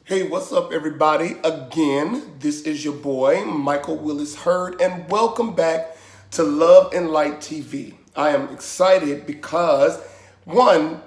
Hey, what's up, everybody? Again, this is your boy, Michael Willis Hurd, and welcome back to Love and Light TV. I am excited because, one,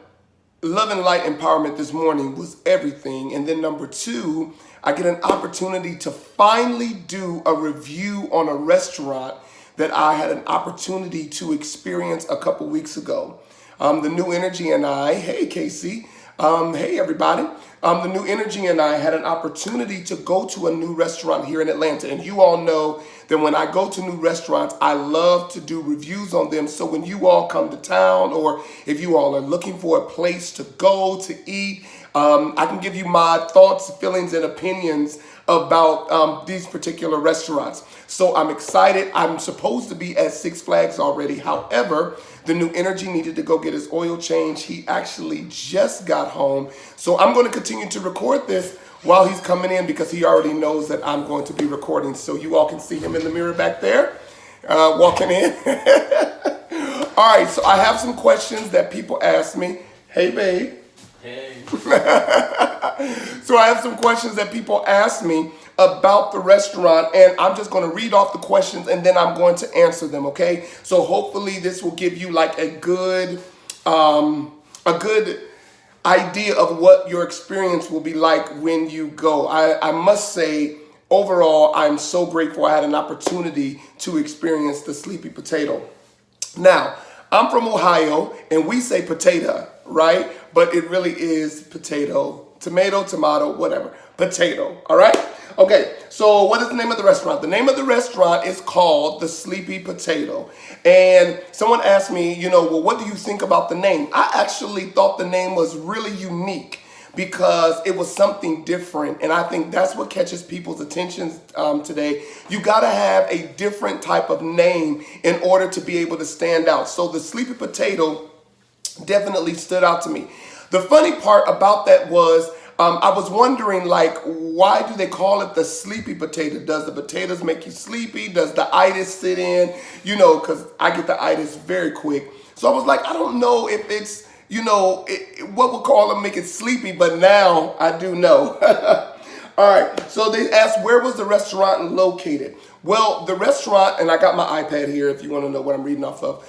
Love and Light Empowerment this morning was everything. And then number two, I get an opportunity to finally do a review on a restaurant that I had an opportunity to experience a couple weeks ago. The New Energy and I, hey Casey, hey everybody. The New Energy and I had an opportunity to go to a new restaurant here in Atlanta. And you all know that when I go to new restaurants, I love to do reviews on them. So when you all come to town or if you all are looking for a place to go to eat, I can give you my thoughts, feelings, and opinions about these particular restaurants. So I'm excited. I'm supposed to be at Six Flags already. However, the New Energy needed to go get his oil change. He actually just got home. So I'm going to continue to record this while he's coming in because he already knows that I'm going to be recording. So you all can see him in the mirror back there, walking in. All right, so I have some questions that people ask me. Hey, babe. Hey. So I have some questions that people ask me about the restaurant, and I'm just going to read off the questions and then I'm going to answer them. Okay. So hopefully this will give you like a good idea of what your experience will be like when you go. I must say, overall, I'm so grateful I had an opportunity to experience the Sleepy Potato. Now, I'm from Ohio, and we say potato, right? But it really is potato, tomato, whatever, potato, all right? Okay, so what is the name of the restaurant? The name of the restaurant is called the Sleepy Potato. And someone asked me, well, what do you think about the name? I actually thought the name was really unique because it was something different. And I think that's what catches people's attention today. You gotta have a different type of name in order to be able to stand out. So the Sleepy Potato definitely stood out to me. The funny part about that was I was wondering, like, why do they call it the Sleepy Potato? Does the potatoes make you sleepy? Does the itis sit in? Because I get the itis very quick. So I was like, I don't know if it's, what we'll call them make it sleepy, but now I do know. All right, so they asked, where was the restaurant located? Well, the restaurant, and I got my iPad here if you want to know what I'm reading off of.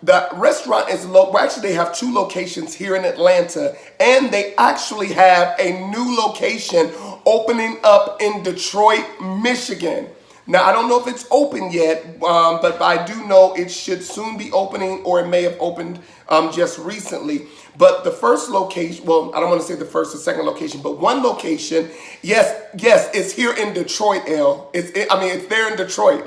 The restaurant is actually they have two locations here in Atlanta, and they actually have a new location opening up in Detroit, Michigan. Now, I don't know if it's open yet, but I do know it should soon be opening, or it may have opened just recently. But the first location, well, I don't want to say the first or second location, but one location, yes, it's here in Detroit, it's there in Detroit.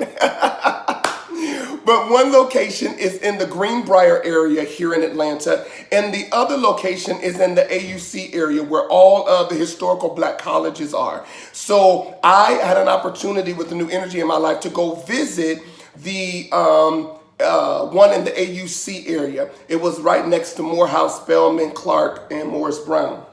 But one location is in the Greenbrier area here in Atlanta, and the other location is in the AUC area where all of the historical black colleges are. So I had an opportunity with the New Energy in my life to go visit the one in the AUC area. It was right next to Morehouse, Spelman, Clark, and Morris Brown.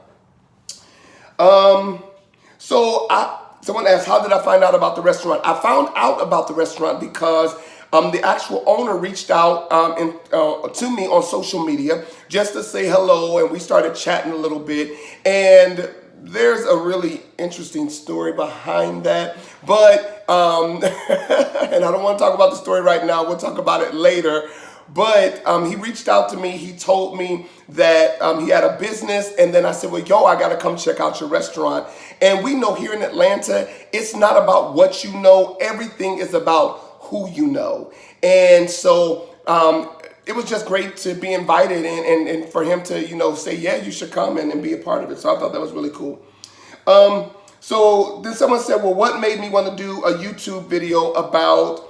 Someone asked, how did I find out about the restaurant? I found out about the restaurant because the actual owner reached out to me on social media just to say hello, and we started chatting a little bit. And there's a really interesting story behind that, but and I don't want to talk about the story right now. We'll talk about it later. But he reached out to me. He told me that he had a business. And then I said, well, I got to come check out your restaurant. And we know here in Atlanta, it's not about what you know. Everything is about who you know. And so it was just great to be invited and for him to, say, yeah, you should come and be a part of it. So I thought that was really cool. So then someone said, well, what made me want to do a YouTube video about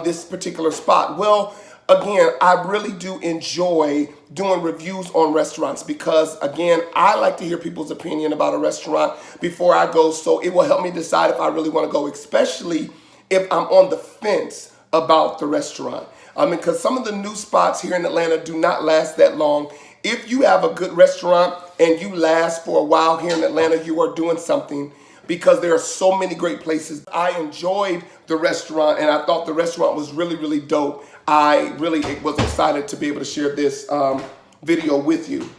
this particular spot? Well, again, I really do enjoy doing reviews on restaurants because, again, I like to hear people's opinion about a restaurant before I go. So it will help me decide if I really want to go, especially if I'm on the fence about the restaurant. Because some of the new spots here in Atlanta do not last that long. If you have a good restaurant and you last for a while here in Atlanta, you are doing something because there are so many great places. I enjoyed the restaurant and I thought the restaurant was really, really dope. I really was excited to be able to share this video with you.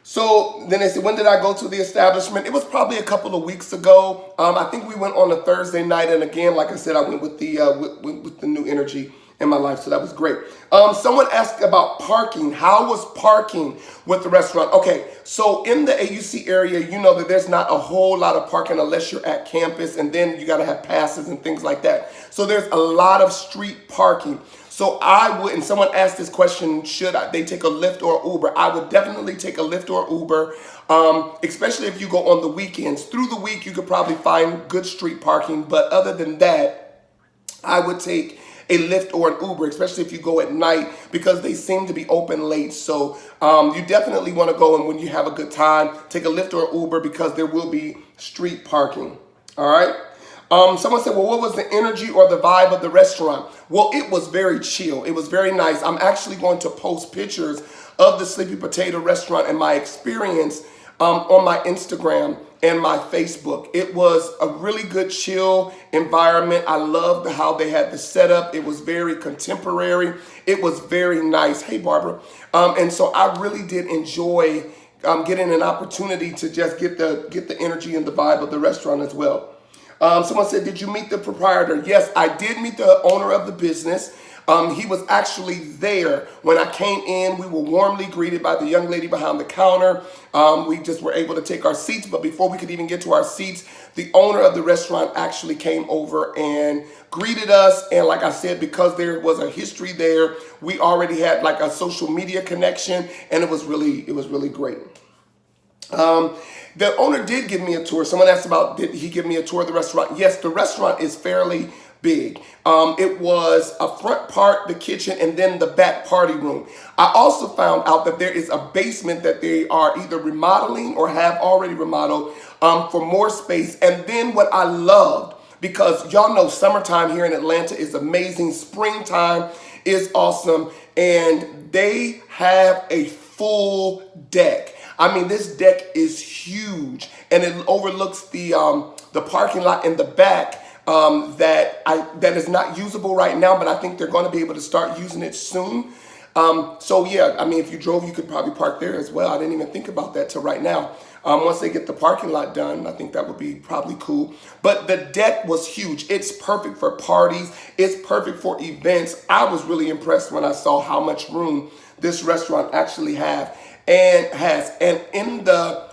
So then they said, when did I go to the establishment? It was probably a couple of weeks ago. I think we went on a Thursday night, and again, like I said, I went with the with the new energy in my life, so that was great. Someone asked about parking. How was parking with the restaurant? Okay, so in the AUC area, you know that there's not a whole lot of parking unless you're at campus, and then you got to have passes and things like that. So there's a lot of street parking. So I would, and someone asked this question, they take a Lyft or Uber? I would definitely take a Lyft or Uber, especially if you go on the weekends. Through the week, you could probably find good street parking, but other than that, I would take a Lyft or an Uber, especially if you go at night, because they seem to be open late. So you definitely want to go, and when you have a good time, take a Lyft or Uber, because there will be street parking. All right. Someone said, well, what was the energy or the vibe of the restaurant? Well, it was very chill. It was very nice. I'm actually going to post pictures of the Sleepy Potato restaurant and my experience on my Instagram and my Facebook. It was a really good, chill environment. I loved how they had the setup. It was very contemporary. It was very nice. Hey, Barbara. And so I really did enjoy getting an opportunity to just get the energy and the vibe of the restaurant as well. Someone said, did you meet the proprietor? Yes, I did meet the owner of the business. He was actually there when I came in. We were warmly greeted by the young lady behind the counter. We just were able to take our seats, but before we could even get to our seats, the owner of the restaurant actually came over and greeted us. And like I said, because there was a history there, we already had like a social media connection, and it was really great. The owner did give me a tour. Someone asked about, did he give me a tour of the restaurant? Yes, the restaurant is fairly big. It was a front part, the kitchen, and then the back party room. I also found out that there is a basement that they are either remodeling or have already remodeled for more space. And then what I loved, because y'all know summertime here in Atlanta is amazing. Springtime is awesome. And they have a full deck. I mean, this deck is huge, and it overlooks the parking lot in the back that is not usable right now, but I think they're going to be able to start using it soon. So yeah, I mean, if you drove, you could probably park there as well. I didn't even think about that till right now. Once they get the parking lot done, I think that would be probably cool. But the deck was huge. It's perfect for parties. It's perfect for events. I was really impressed when I saw how much room this restaurant actually has. And in the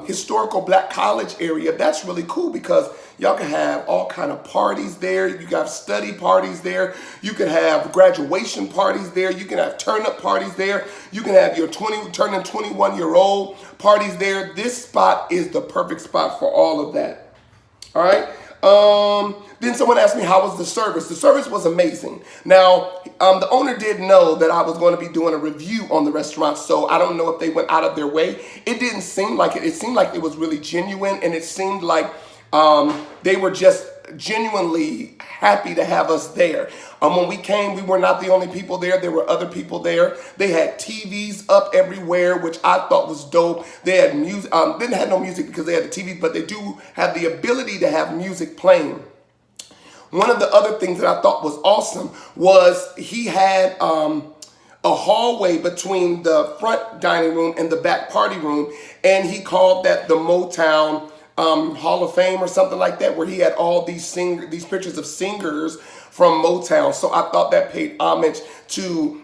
historical Black college area, that's really cool, because y'all can have all kind of parties there. You got study parties there. You can have graduation parties there. You can have turn-up parties there. You can have your turning 21-year-old parties there. This spot is the perfect spot for all of that. All right. Then someone asked me, how was the service? The service was amazing. Now, the owner did know that I was going to be doing a review on the restaurant, so I don't know if they went out of their way. It didn't seem like it. It seemed like it was really genuine, and it seemed like they were just genuinely happy to have us there. When we came, we were not the only people there. There were other people there. They had TVs up everywhere, which I thought was dope. They had music, didn't have no music because they had the TVs, but they do have the ability to have music playing. One of the other things that I thought was awesome was he had a hallway between the front dining room and the back party room, and he called that the Motown Hall of Fame or something like that, where he had all these pictures of singers from Motown. So I thought that paid homage to,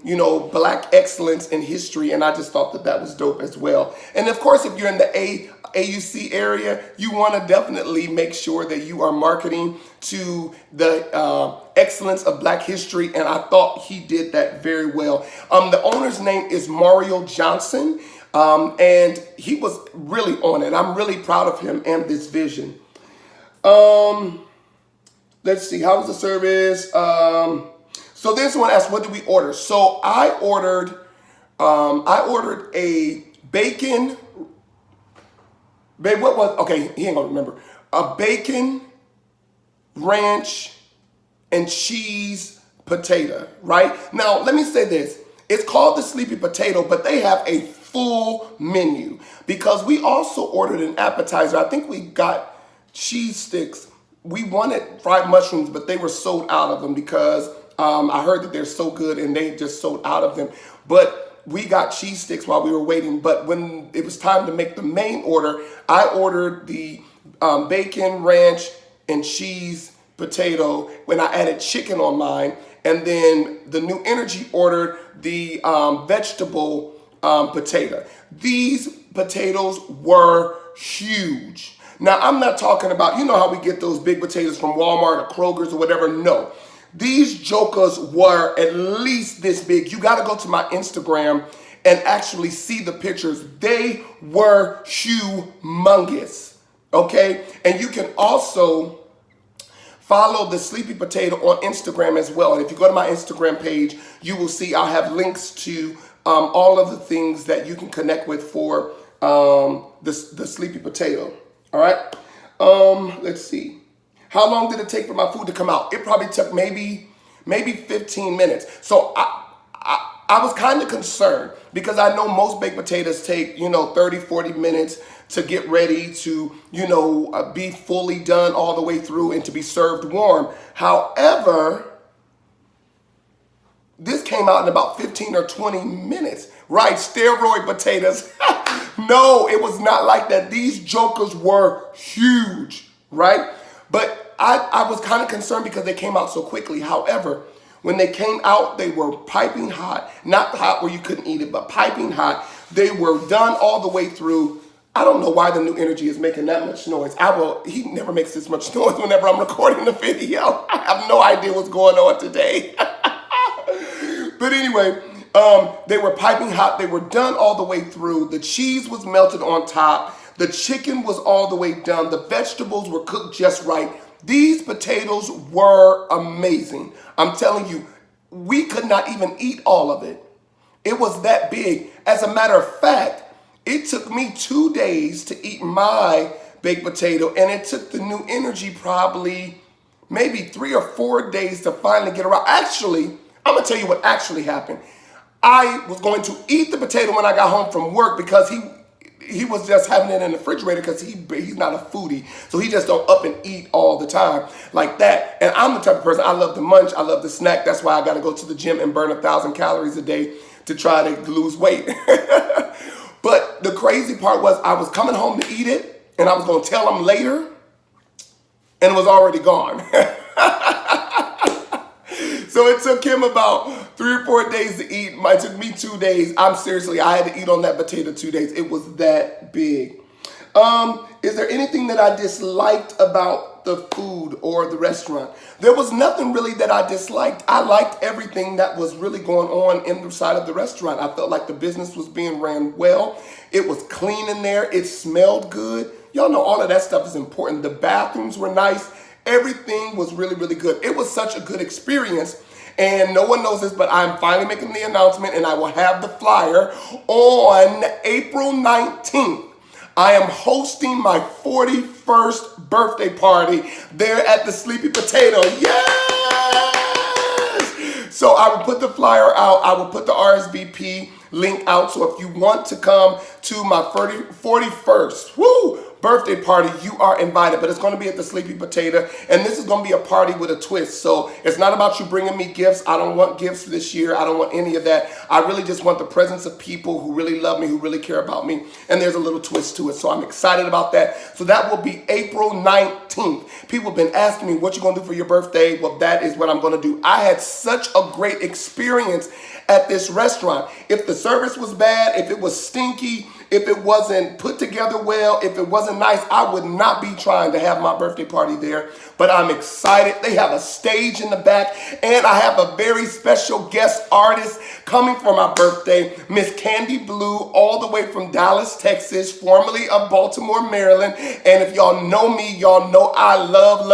Black excellence in history, and I just thought that that was dope as well. And of course, if you're in the AUC area, you want to definitely make sure that you are marketing to the excellence of Black history, and I thought he did that very well. The owner's name is Mario Johnson. And he was really on it. I'm really proud of him and this vision. Let's see, how was the service? So then someone asked, what did we order? So I ordered a bacon. Babe, what was? Okay, he ain't gonna remember. A bacon, ranch, and cheese potato. Right now, let me say this. It's called the Sleepy Potato, but they have a full menu, because we also ordered an appetizer. I think we got cheese sticks. We wanted fried mushrooms, but they were sold out of them because I heard that they're so good and they just sold out of them. But we got cheese sticks while we were waiting. But when it was time to make the main order, I ordered the bacon, ranch, and cheese potato when I added chicken on mine. And then the New Energy ordered the vegetable potato. These potatoes were huge. Now, I'm not talking about, you know how we get those big potatoes from Walmart or Kroger's or whatever. No. These jokers were at least this big. You got to go to my Instagram and actually see the pictures. They were humongous. Okay? And you can also follow the Sleepy Potato on Instagram as well. And if you go to my Instagram page, you will see I'll have links to all of the things that you can connect with for the Sleepy Potato. All right? Let's see. How long did it take for my food to come out? It probably took maybe 15 minutes. So I was kind of concerned because I know most baked potatoes take, 30, 40 minutes to get ready to, be fully done all the way through and to be served warm. However, this came out in about 15 or 20 minutes. Right, steroid potatoes. No, it was not like that. These jokers were huge, right? But I was kind of concerned because they came out so quickly. However, when they came out, they were piping hot. Not hot where you couldn't eat it, but piping hot. They were done all the way through. I don't know why the New Energy is making that much noise. He never makes this much noise whenever I'm recording the video. I have no idea what's going on today. But anyway, they were piping hot. They were done all the way through. The cheese was melted on top. The chicken was all the way done. The vegetables were cooked just right. These potatoes were amazing. I'm telling you, we could not even eat all of it. It was that big. As a matter of fact, it took me 2 days to eat my baked potato, and it took the New Energy probably maybe 3 or 4 days to finally get around. Actually, I'm going to tell you what actually happened. I was going to eat the potato when I got home from work because he was just having it in the refrigerator because he's not a foodie. So he just don't up and eat all the time like that. And I'm the type of person, I love to munch, I love to snack. That's why I got to go to the gym and burn 1,000 calories a day to try to lose weight. But the crazy part was I was coming home to eat it and I was going to tell him later and it was already gone. So it took him about 3 or 4 days to eat. It took me 2 days. I had to eat on that potato 2 days. It was that big. Is there anything that I disliked about the food or the restaurant? There was nothing really that I disliked. I liked everything that was really going on inside of the restaurant. I felt like the business was being ran well. It was clean in there. It smelled good. Y'all know all of that stuff is important. The bathrooms were nice. Everything was really, really good. It was such a good experience. And no one knows this, but I'm finally making the announcement and I will have the flyer on April 19th. I am hosting my 41st birthday party there at the Sleepy Potato. Yes! So I will put the flyer out. I will put the RSVP link out. So if you want to come to my 41st, birthday party, you are invited, but it's going to be at the Sleepy Potato, and this is going to be a party with a twist. So it's not about you bringing me gifts. I don't want gifts this year. I don't want any of that. I really just want the presence of people who really love me, who really care about me, and there's a little twist to it. So I'm excited about that. So that will be April 19th. People have been asking me, what you going to do for your birthday? Well, that is what I'm going to do. I had such a great experience at this restaurant. If the service was bad, if it was stinky, if it wasn't put together well, if it wasn't nice, I would not be trying to have my birthday party there. But I'm excited. They have a stage in the back, and I have a very special guest artist coming for my birthday, Miss Candy Blue, all the way from Dallas, Texas, formerly of Baltimore, Maryland. And if y'all know me, y'all know I love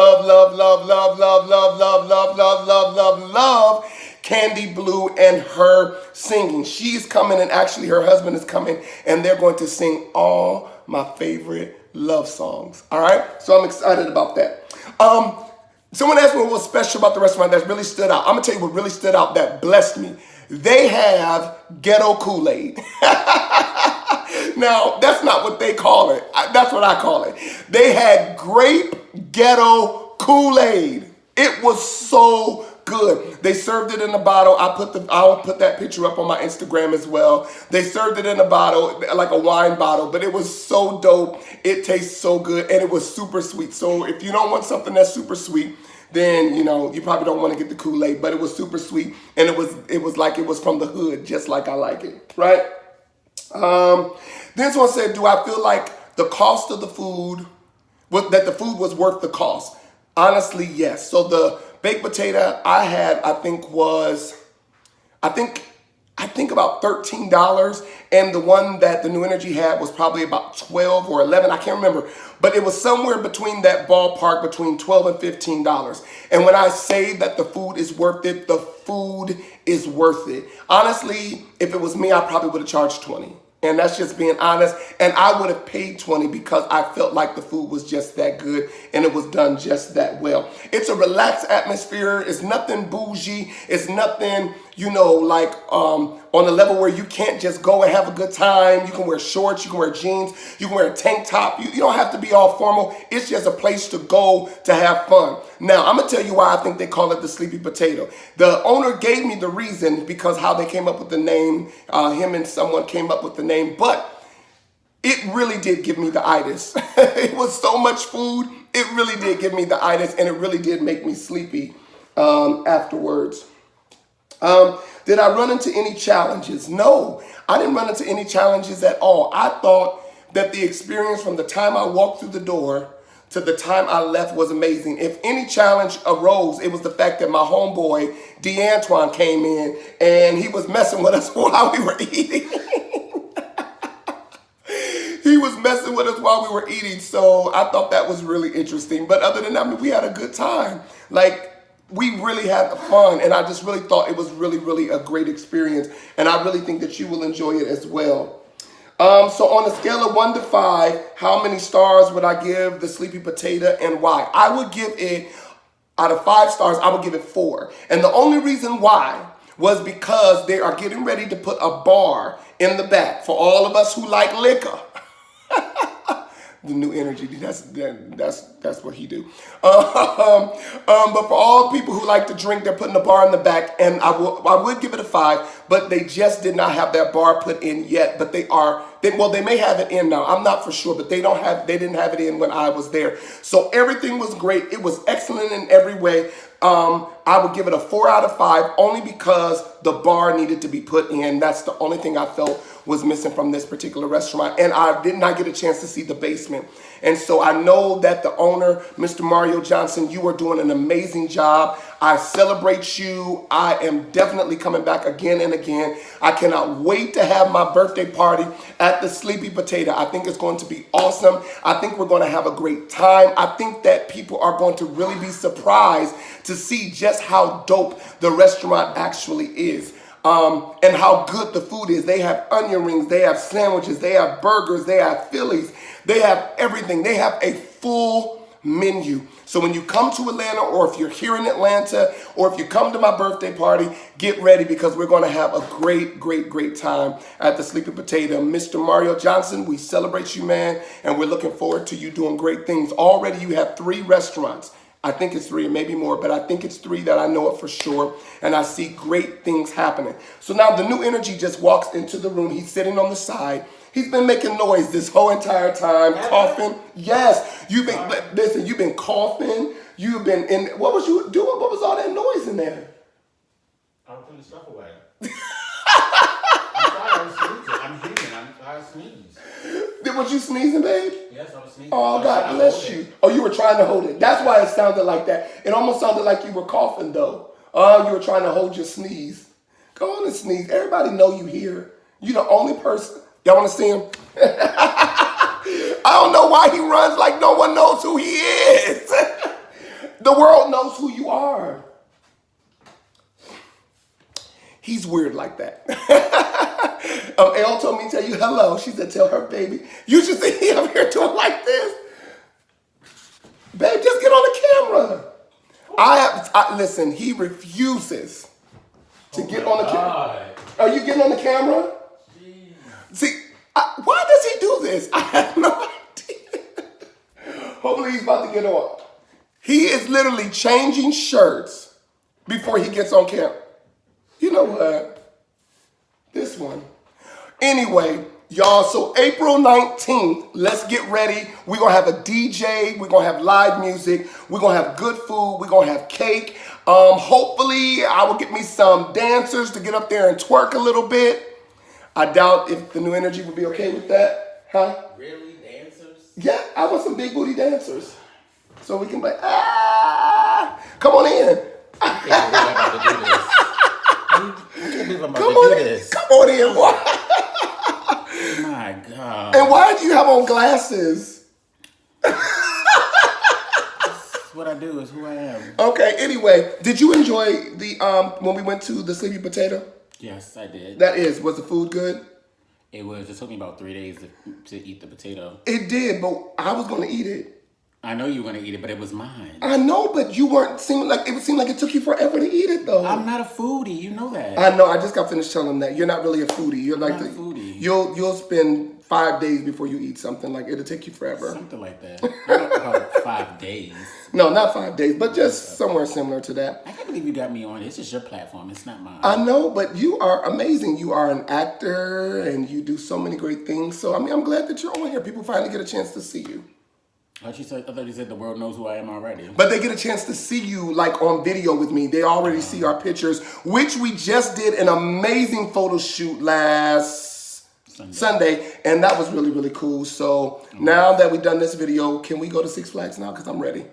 Candy Blue and her singing. She's coming, and actually her husband is coming, and they're going to sing all my favorite love songs. All right? So I'm excited about that. Someone asked me what was special about the restaurant that really stood out. I'm going to tell you what really stood out that blessed me. They have ghetto Kool-Aid. Now, that's not what they call it. That's what I call it. They had grape ghetto Kool-Aid. It was so good. They served it in a bottle. I'll put that picture up on my Instagram as well. They served it in a bottle, like a wine bottle, but it was so dope. It tastes so good, and it was super sweet. So if you don't want something that's super sweet, then you probably don't want to get the Kool-Aid, but it was super sweet, and it was like it was from the hood, just like I like it, right? Then someone said, do I feel like the cost of the food, that the food was worth the cost? Honestly, yes. So the baked potato I had, I think about $13, and the one that the New Energy had was probably about 12 or 11. I can't remember, but it was somewhere between that ballpark, between 12 and $15. And when I say that the food is worth it, the food is worth it. Honestly, if it was me, I probably would have charged 20. And that's just being honest. And I would have paid 20 because I felt like the food was just that good and it was done just that well. It's a relaxed atmosphere. It's nothing bougie. It's nothing, like on a level where you can't just go and have a good time. You can wear shorts, you can wear jeans, you can wear a tank top. You don't have to be all formal. It's just a place to go to have fun. Now, I'm going to tell you why I think they call it the Sleepy Potato. The owner gave me the reason because how they came up with the name. Him and someone came up with the name, but it really did give me the itis. It was so much food. It really did give me the itis, and it really did make me sleepy afterwards. Did I run into any challenges? No, I didn't run into any challenges at all. I thought that the experience from the time I walked through the door to the time I left was amazing. If any challenge arose, it was the fact that my homeboy, D'Antoine, came in and he was messing with us while we were eating. He was messing with us while we were eating, so I thought that was really interesting. But other than that, we had a good time. We really had fun, and I just really thought it was really, really a great experience, and I really think that you will enjoy it as well. So on a scale of 1 to 5, how many stars would I give the Sleepy Potato and why? I would give it, out of 5 stars, I would give it 4. And the only reason why was because they are getting ready to put a bar in the back for all of us who like liquor. The New Energy, that's what he do. But for all people who like to drink, they're putting a bar in the back, and I would give it a 5, but they just did not have that bar put in yet. But they may have it in now. I'm not for sure, but they didn't have it in when I was there. So everything was great. It was excellent in every way. I would give it a 4 out of 5 only because the bar needed to be put in. That's the only thing I felt was missing from this particular restaurant. And I did not get a chance to see the basement. And so I know that the owner, Mr. Mario Johnson, you are doing an amazing job. I celebrate you. I am definitely coming back again and again. I cannot wait to have my birthday party at the Sleepy Potato. I think it's going to be awesome. I think we're going to have a great time. I think that people are going to really be surprised to see just how dope the restaurant actually is. And how good the food is. They have onion rings, they have sandwiches, they have burgers, they have Phillies, they have everything. They have a full menu. So when you come to Atlanta, or if you're here in Atlanta, or if you come to my birthday party, get ready because we're going to have a great, great, great time at the Sleepy Potato. Mr. Mario Johnson, we celebrate you, man, and we're looking forward to you doing great things. Already you have 3 restaurants. I think it's 3, maybe more, but I think it's 3 that I know it for sure. And I see great things happening. So now the New Energy just walks into the room. He's sitting on the side. He's been making noise this whole entire time, coughing. Yes, you've been coughing. You've been in, what was you doing? What was all that noise in there? I was putting the stuff away. I'm sorry, I was sneezing. I'm human. I'm sorry, I sneeze. Was you sneezing, babe? Yes, I was sneezing. Oh, God bless you. Oh, you were trying to hold it. That's why it sounded like that. It almost sounded like you were coughing, though. Oh, you were trying to hold your sneeze. Go on and sneeze. Everybody know you here. You're the only person. Y'all want to see him? I don't know why he runs like no one knows who he is. The world knows who you are. He's weird like that. Elle told me to tell you hello. She said, tell her baby. You should see him here doing like this. Babe, just get on the camera. Listen, he refuses to get on the camera. Are you getting on the camera? Jeez. See, why does he do this? I have no idea. Hopefully he's about to get on. He is literally changing shirts before he gets on camp. You know what? This one. Anyway, y'all, so April 19th, let's get ready. We're going to have a DJ. We're going to have live music. We're going to have good food. We're going to have cake. Hopefully, I will get me some dancers to get up there and twerk a little bit. I doubt if the New Energy would be okay with that. Huh? Really? Dancers? Yeah, I want some big booty dancers. So we can be like, come on in. I can't believe I'm about to do this. I can't believe I'm about Come to on do in. this. Come on in. My God. And why do you have on glasses? What I do is who I am. Okay, anyway, did you enjoy the when we went to the Sleepy Potato? Yes, I did. Was the food good? It took me about 3 days to eat the potato. It did, but I was gonna eat it. I know you were gonna eat it, but it was mine. I know, but you weren't seeming like it seemed like it took you forever to eat it though. I'm not a foodie, you know that. I know, I just got finished telling them that. You're not really a foodie. You're like not a foodie. You'll spend 5 days before you eat something. Like it'll take you forever. Something like that. Not about 5 days. No, not 5 days, but just somewhere similar to that. I can't believe you got me on. It's just your platform. It's not mine. I know, but you are amazing. You are an actor and you do so many great things. So, I mean, I'm glad that you're on here. People finally get a chance to see you. I thought you said the world knows who I am already. But they get a chance to see you like on video with me. They already see our pictures, which we just did an amazing photo shoot last Sunday. And that was really, really cool. So now that we've done this video, can we go to Six Flags now? Because I'm ready.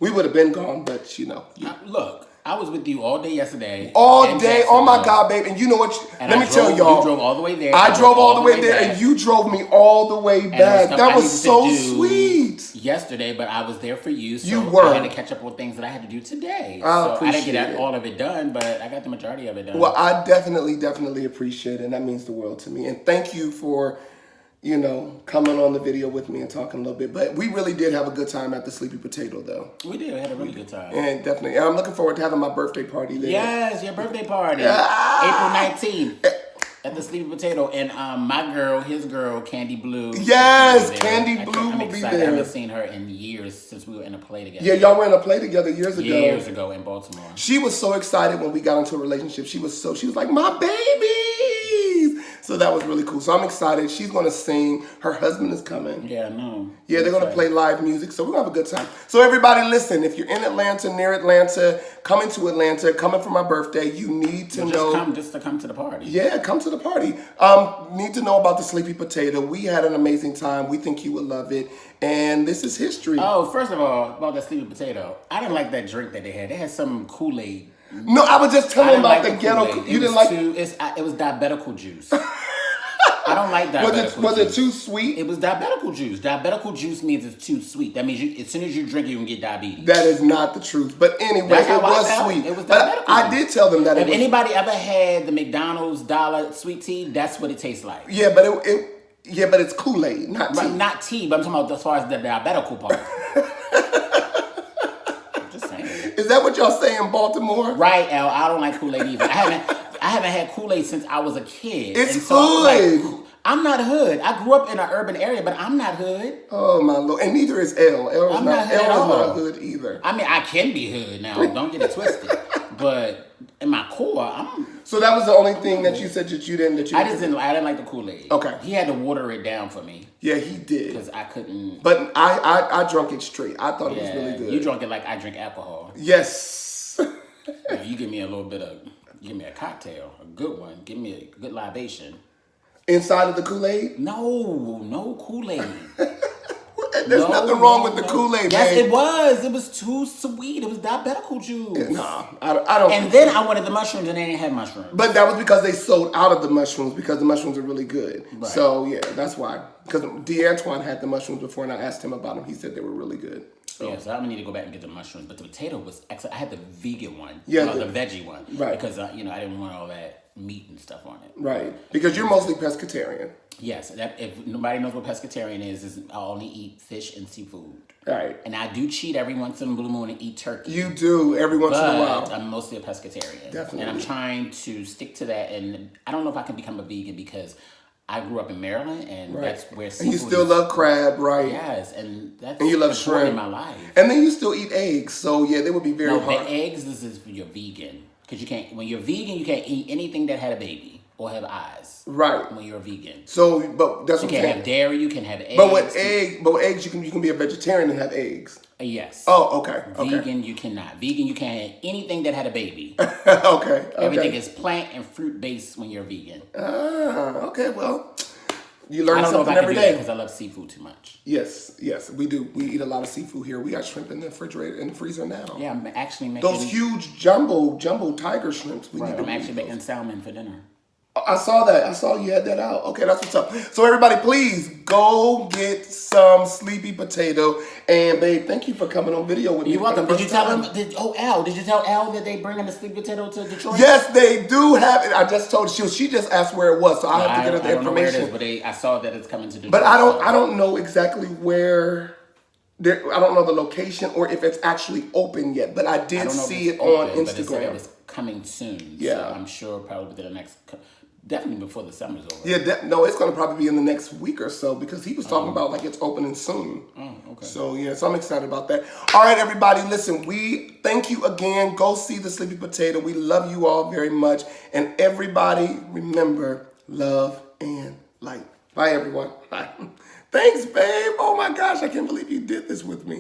We would have been gone, but you know. Look, I was with you all day yesterday. All day. Oh my God, babe. And you know what? Let me tell y'all. You drove all the way there. I drove all the way there and you drove me all the way back. That was so sweet. Yesterday, but I was there for you. So you were. I had to catch up on things that I had to do today. I didn't get all of it done, but I got the majority of it done. Well, I definitely appreciate it. And that means the world to me. And thank you for, you know, coming on the video with me and talking a little bit. But we really did have a good time at the Sleepy Potato, though. We did. We had a really good time. And definitely. And I'm looking forward to having my birthday party there. Yes, your birthday party. April 19th at the Sleepy Potato. And his girl, Candy Blue. Yes, Candy Blue will be there. I haven't seen her in years since we were in a play together. Yeah, y'all were in a play together years ago. Years ago in Baltimore. She was so excited when we got into a relationship. She was like, my babies. So that was really cool. So I'm excited. She's going to sing. Her husband is coming. Yeah, I know. Yeah, they're going to play live music. So we're going to have a good time. So everybody listen, if you're in Atlanta, near Atlanta, coming to Atlanta, coming for my birthday, you need to know. Just to come to the party. Yeah, come to the party. Need to know about the Sleepy Potato. We had an amazing time. We think you would love it. And this is history. Oh, first of all, about the Sleepy Potato. I didn't like that drink that they had. They had some Kool-Aid. No, I was just telling about the ghetto. You didn't like it was diabetical juice. I don't like diabetical juice. Was it too sweet? It was diabetical juice. Diabetical juice means it's too sweet. That means as soon as you drink it, you can get diabetes. That is not the truth. But anyway, it was sweet. It was but I did tell them that. If anybody ever had the McDonald's dollar sweet tea, that's what it tastes like. Yeah, but but it's Kool-Aid, not tea. Right, not tea, but I'm talking about as far as the diabetical part. I'm just saying. Is that what y'all say in Baltimore? Right, Al. I don't like Kool-Aid either. I haven't had Kool-Aid since I was a kid. It's hood. I'm not hood. I grew up in an urban area, but I'm not hood. Oh my Lord! And neither is L. L is not hood either. I mean, I can be hood now. Don't get it twisted. But in my core, I'm. So that was the only thing that you said that you didn't. I didn't like the Kool-Aid. Okay. He had to water it down for me. Yeah, he did. Because I couldn't. But I drunk it straight. I thought it was really good. You drunk it like I drink alcohol. Yes. You give me a little bit of. Give me a cocktail, a good one. Give me a good libation. Inside of the Kool-Aid? No Kool-Aid. There's nothing wrong with the Kool-Aid, Yes, babe. it was. It was too sweet. It was diabetical juice. Nah, I don't. And then I wanted the mushrooms, and they didn't have mushrooms. But that was because they sold out of the mushrooms because the mushrooms are really good. Right. So yeah, that's why. Because D'Antoine had the mushrooms before, and I asked him about them. He said they were really good. So. Yeah, so I'm gonna need to go back and get the mushrooms. But the potato was excellent. I had the vegan one. Yeah, the veggie one. Right. Because I didn't want all that meat and stuff on it. Right. Because you're mostly pescatarian. Yes. If nobody knows what pescatarian is I only eat fish and seafood. Right. And I do cheat every once in a blue moon and eat turkey. You do every once in a while. But I'm mostly a pescatarian. Definitely. And I'm trying to stick to that. And I don't know if I can become a vegan because I grew up in Maryland, and Right. that's where And seafood you still is. love crab, right? Yes, and that's And you love important in shrimp. my life. And then you still eat eggs, so yeah, they would be very No, hard. eggs. This is for your vegan, because you can't. When you're vegan, you can't eat anything that had a baby or have eyes. Right. When you're a vegan, So, but that's you what I'm can't saying. have dairy. You can have eggs. But with eggs, you can be a vegetarian and have eggs. Yes. Oh, okay. Vegan, you cannot. Vegan, you can't have anything that had a baby. Okay. Everything is plant and fruit based when you're vegan. Okay. Well, you I learn don't know if something I can every do that day. because I love seafood too much. Yes, we do. We eat a lot of seafood here. We got shrimp in the refrigerator, in the freezer now. Yeah, I'm actually making Those huge jumbo tiger shrimps. We need to I'm eat actually those. making salmon for dinner. I saw that. I saw you had that out. Okay, that's what's up. So everybody, please go get some sleepy potato. And babe, thank you for coming on video with me. You're welcome. for the Did you first tell time. him? Did you tell Al that they bringing the sweet potato to Detroit? Yes, they do have it. I just told her. She just asked where it was, so I have to get her the I don't know where it information. is, but I saw that it's coming to Detroit. But I don't know exactly where. I don't know the location or if it's actually open yet. But I I did don't know if see it's it on open, but it said it Instagram. was coming soon. Yeah. So I'm sure probably within the next, definitely before the summer's over. Yeah, no, it's gonna probably be in the next week or so because he was talking about like it's opening soon. Oh, okay. So yeah, so I'm excited about that. All right, everybody, listen, we thank you again. Go see the Sleepy Potato. We love you all very much. And everybody, remember, love and light. Bye, everyone. Bye. Thanks, babe. Oh my gosh, I can't believe you did this with me.